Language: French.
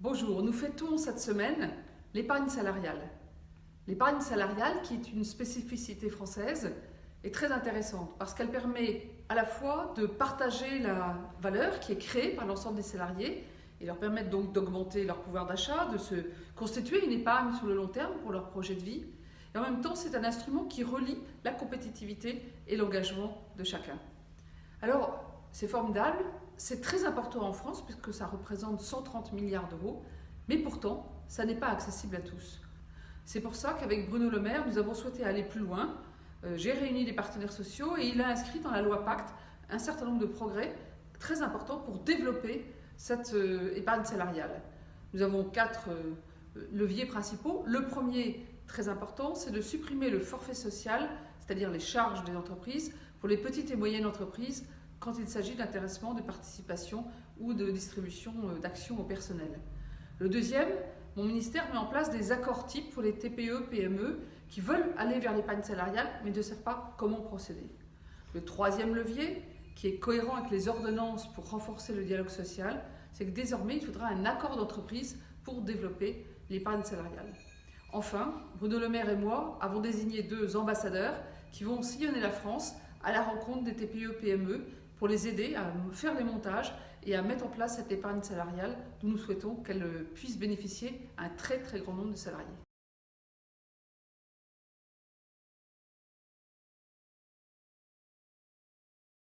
Bonjour, nous fêtons cette semaine l'épargne salariale. L'épargne salariale, qui est une spécificité française, est très intéressante parce qu'elle permet à la fois de partager la valeur qui est créée par l'ensemble des salariés et leur permettre donc d'augmenter leur pouvoir d'achat, de se constituer une épargne sur le long terme pour leur projet de vie. Et en même temps, c'est un instrument qui relie la compétitivité et l'engagement de chacun. Alors, c'est formidable, c'est très important en France puisque ça représente 130 milliards d'euros, mais pourtant, ça n'est pas accessible à tous. C'est pour ça qu'avec Bruno Le Maire, nous avons souhaité aller plus loin. J'ai réuni les partenaires sociaux et il a inscrit dans la loi Pacte un certain nombre de progrès très importants pour développer cette épargne salariale. Nous avons 4 leviers principaux. Le premier, très important, c'est de supprimer le forfait social, c'est-à-dire les charges des entreprises, pour les petites et moyennes entreprises quand il s'agit d'intéressement, de participation ou de distribution d'actions au personnel. Le deuxième, mon ministère met en place des accords types pour les TPE, PME qui veulent aller vers l'épargne salariale mais ne savent pas comment procéder. Le troisième levier, qui est cohérent avec les ordonnances pour renforcer le dialogue social, c'est que désormais il faudra un accord d'entreprise pour développer l'épargne salariale. Enfin, Bruno Le Maire et moi avons désigné 2 ambassadeurs qui vont sillonner la France à la rencontre des TPE-PME pour les aider à faire les montages et à mettre en place cette épargne salariale dont nous souhaitons qu'elle puisse bénéficier à un très grand nombre de salariés.